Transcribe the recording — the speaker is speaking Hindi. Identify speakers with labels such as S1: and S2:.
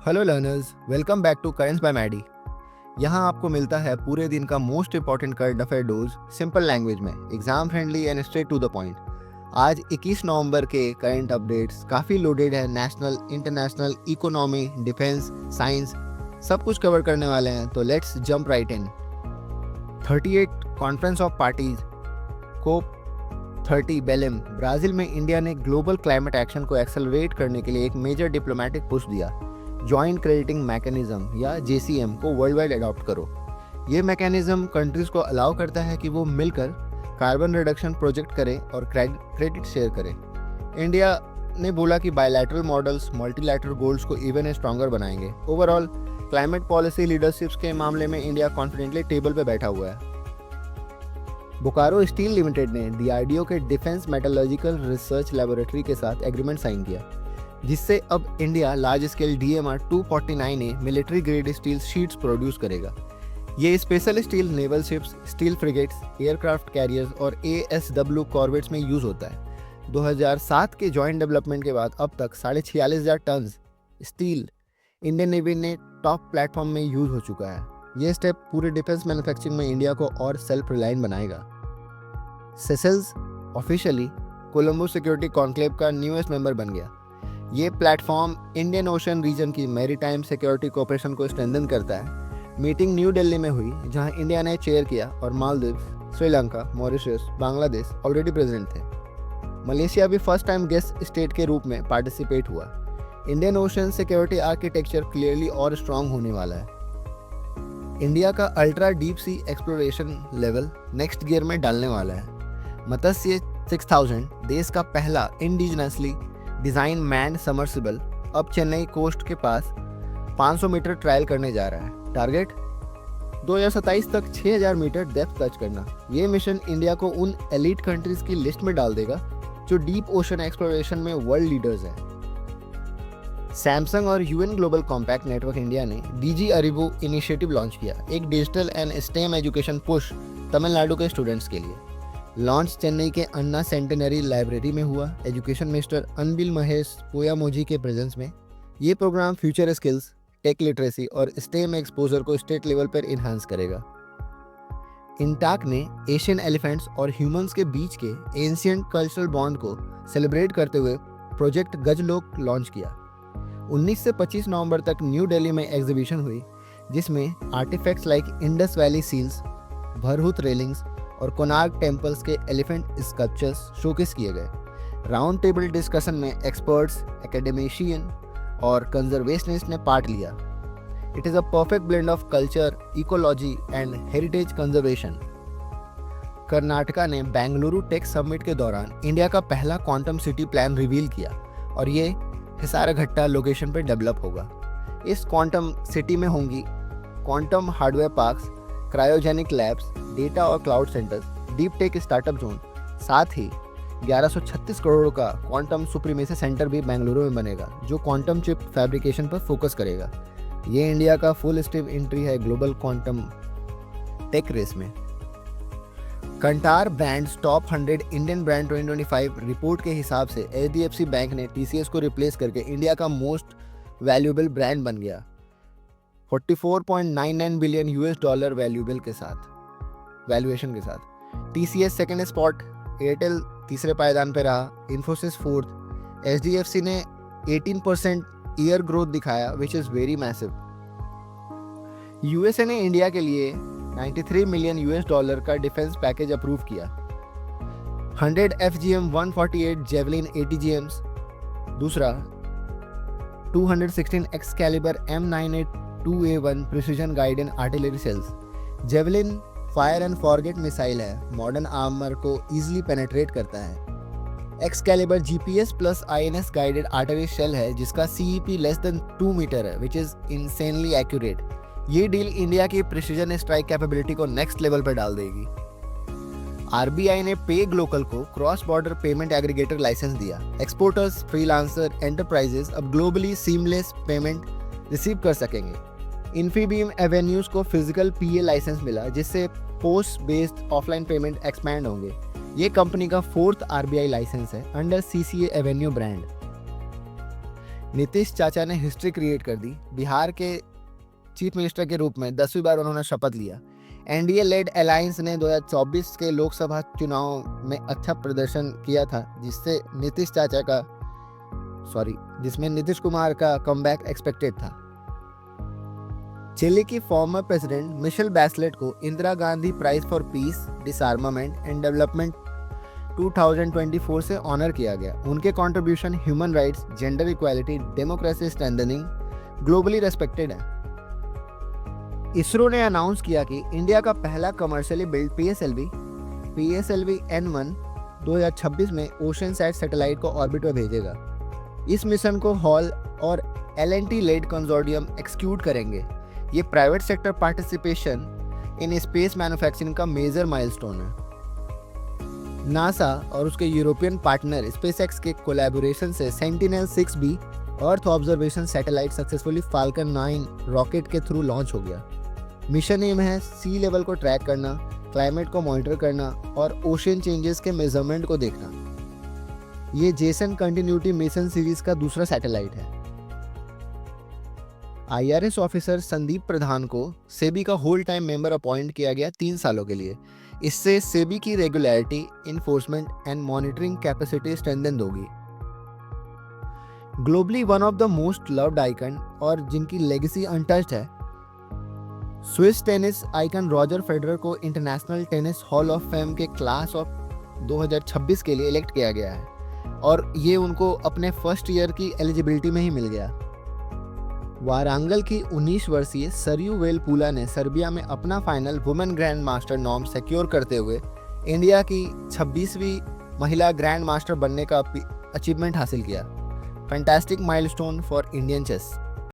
S1: Hello learners, welcome back to currents by Maddy. यहाँ आपको मिलता है पूरे दिन का most important current affair dose simple language में, exam friendly and straight to the point. आज 21 नवंबर के करंट अपडेट्स काफ़ी लोडेड है। National, international, economy, defence, science सब कुछ कवर करने वाले हैं, तो let's jump right in. 38 conference of parties COP 30 Belem Brazil में इंडिया ने ग्लोबल क्लाइमेट एक्शन को एक्सेलरेट करने के लिए एक मेजर डिप्लोमेटिक पुश दिया। जॉइंट क्रेडिटिंग मैकेनिज्म या JCM को वर्ल्ड वाइड अडॉप्ट करो। ये मैकेनिज्म कंट्रीज को अलाउ करता है कि वो मिलकर कार्बन रिडक्शन प्रोजेक्ट करें और क्रेडिट शेयर करें। इंडिया ने बोला कि बायलैटरल मॉडल्स मल्टीलैटरल गोल्स को इवन स्ट्रॉन्गर बनाएंगे। ओवरऑल क्लाइमेट पॉलिसी लीडरशिप्स के मामले में इंडिया कॉन्फिडेंटली टेबल पे बैठा हुआ है। बोकारो स्टील लिमिटेड ने DRDO के डिफेंस मेटलर्जिकल रिसर्च लेबोरेटरी के साथ एग्रीमेंट साइन किया, जिससे अब India large scale DMR 249A military grade steel sheets produce करेगा। ये special steel naval ships, steel frigates, aircraft carriers और ASW कॉर्वेट्स में यूज होता है। 2007 के जॉइंट डेवलपमेंट के बाद अब तक 46,500 टन स्टील इंडियन नेवी ने टॉप प्लेटफॉर्म में यूज हो चुका है। ये स्टेप पूरे डिफेंस मैन्युफैक्चरिंग में इंडिया को और सेल्फ रिलायंट बनाएगा। Seychelles officially Colombo security conclave का न्यूएस्ट मेंबर बन गया। ये प्लेटफॉर्म इंडियन ओशन रीजन की मैरीटाइम सिक्योरिटी कोऑपरेशन को स्ट्रेंथन करता है। मीटिंग न्यू दिल्ली में हुई, जहां इंडिया ने चेयर किया और Maldives, Sri Lanka, Mauritius, Bangladesh already present थे। मलेशिया भी फर्स्ट टाइम गेस्ट स्टेट के रूप में पार्टिसिपेट हुआ। Indian ocean security architecture clearly और स्ट्रांग होने वाला है। इंडिया का ultra deep sea exploration level next gear में डालने वाला है। मत्स्य 6000 देश का पहला इंडिजिनसली डिजाइन मैन सबमर्सिबल अब चेन्नई कोस्ट के पास 500 मीटर ट्रायल करने जा रहा है। टारगेट 2027 तक 6000 मीटर डेप्थ टच करना। ये मिशन इंडिया को उन एलीट कंट्रीज की लिस्ट में डाल देगा जो डीप ओशन एक्सप्लोरेशन में वर्ल्ड लीडर्स हैं। सैमसंग और UN global compact network India ने DG अरिबो इनिशिएटिव लॉन्च किया, एक digital and stem education push Tamil Nadu के स्टूडेंट्स के लिए। लॉन्च चेन्नई के अन्ना सेंटेनरी लाइब्रेरी में हुआ। एजुकेशन मिनिस्टर अनबिल महेश पोयामोजी के प्रेजेंस में ये programme future skills, tech literacy और स्टेम एक्सपोजर को स्टेट लेवल पर इन्हांस करेगा। इंटाक ने एशियन एलिफेंट्स और ह्यूमंस के बीच के एंशिएंट कल्चरल बॉन्ड को सेलिब्रेट करते हुए प्रोजेक्ट गजलोक लॉन्च किया। 19 से 25 नवंबर तक न्यू दिल्ली में एग्जीबिशन हुई, जिसमें artefacts like Indus valley seals, Bharhut railings और कोणार्क टेम्पल्स के एलिफेंट स्कल्पचर्स शोकेस किए गए। राउंड टेबल डिस्कशन में एक्सपर्ट्स, एकेडमिशियन और कंजर्वेशनिस्ट ने पार्ट लिया। It is a perfect blend of culture, ecology and heritage conservation. Karnataka ने बेंगलुरु टेक समिट के दौरान इंडिया का पहला क्वांटम सिटी प्लान रिवील किया और ये हिसारघट्टा लोकेशन पर डेवलप होगा। इस क्वांटम सिटी में होंगी quantum hardware parks, cryogenic labs, data और cloud centres, deep tech startup zone. साथ ही 1136 करोड़ का क्वांटम सुप्रीमेसी सेंटर भी बेंगलुरु में बनेगा, जो क्वांटम चिप फैब्रिकेशन पर फोकस करेगा। ये इंडिया का फुल स्टेप एंट्री है ग्लोबल क्वांटम टेक रेस में। Kantar brands top 100 Indian brand 2025 report के हिसाब से HDFC बैंक ने TCS को रिप्लेस करके इंडिया का मोस्ट वैल्यूएबल ब्रांड बन गया, $44.99 बिलियन वैल्यूएबल के साथ वैल्यूएशन के साथ। TCS सेकेंड स्पॉट, एयरटेल तीसरे पायदान पर रहा, इन्फोसिस फोर्थ। HDFC ने 18% ईयर ग्रोथ दिखाया, which is very massive. USA ने इंडिया के लिए $93 मिलियन का डिफेंस पैकेज अप्रूव किया। 100 FGM 148 जेवलिन ATGMs, दूसरा 216 Excalibur M982A1 precision guided artillery shells. Javelin fire and forget missile है, मॉडर्न आर्मर को इजीली पेनेट्रेट करता है। Excalibur GPS plus INS guided artillery shell है, जिसका CEP लेस देन 2 मीटर है, विच इज़ इंसेनली एक्यूरेट। ये डील इंडिया की प्रिसीजन स्ट्राइक कैपेबिलिटी को नेक्स्ट लेवल पर डाल देगी। RBI ने पे ग्लोकल को cross border payment aggregator licence दिया। एक्सपोर्टर्स, फ्रीलांसर, एंटरप्राइजेस अब ग्लोबली सीमलेस पेमेंट रिसीव कर सकेंगे। इन्फीबीम एवेन्यूज को फिजिकल PA लाइसेंस मिला, जिससे post based offline payment expand होंगे। ये कंपनी का 4th RBI लाइसेंस है under CCA Avenue brand. Nitish चाचा ने हिस्ट्री क्रिएट कर दी। बिहार के चीफ मिनिस्टर के रूप में 10वीं बार उन्होंने शपथ लिया। एनडीए लेड अलायंस ने 2024 के लोकसभा चुनाव में अच्छा प्रदर्शन किया था, जिसमें नीतीश कुमार का कमबैक एक्सपेक्टेड था। चिली की फॉर्मर प्रेसिडेंट मिशेल बैचलेट को Indira Gandhi prize for peace, disarmament and development 2024 से ऑनर किया गया। उनके contribution human rights, gender equality, democracy strengthening globally respected है। इसरो ने अनाउंस किया कि इंडिया का पहला कमर्शियली बिल्ड पीएसएलवी N1 2026 में ओशनसैट सैटेलाइट को ऑर्बिट में भेजेगा। इस मिशन को हॉल और L&T लेड कंसोर्टियम एक्सिक्यूट करेंगे। ये private sector participation in space manufacturing का मेजर माइलस्टोन है। नासा और उसके यूरोपियन पार्टनर स्पेसएक्स के कोलैबोरेशन से Sentinel six B earth observation satellite successfully Falcon 9 rocket के थ्रू लॉन्च हो गया। मिशन एम है सी लेवल को ट्रैक करना, क्लाइमेट को मॉनिटर करना और ओशन चेंजेस के मेजरमेंट को देखना। ये जेसन कंटिन्यूटी मिशन सीरीज का दूसरा सैटेलाइट है। आईआरएस ऑफिसर संदीप प्रधान को सेबी का होल टाइम मेंबर अपॉइंट किया गया 3 सालों के लिए। इससे सेबी की regularity, enforcement and monitoring capacity strengthen होगी। Globally one of the most loved icon और जिनकी लेगेसी अनटच्ड है, Swiss tennis icon Roger Federer को international tennis hall of fame के क्लास ऑफ 2026 के लिए इलेक्ट किया गया है और ये उनको अपने फर्स्ट ईयर की एलिजिबिलिटी में ही मिल गया। वारांगल की 19 वर्षीय सरयू वेलपुला ने सर्बिया में अपना final women grand master norm secure करते हुए इंडिया की 26वीं महिला ग्रैंड मास्टर बनने का अचीवमेंट हासिल किया। Fantastic milestone for Indian chess.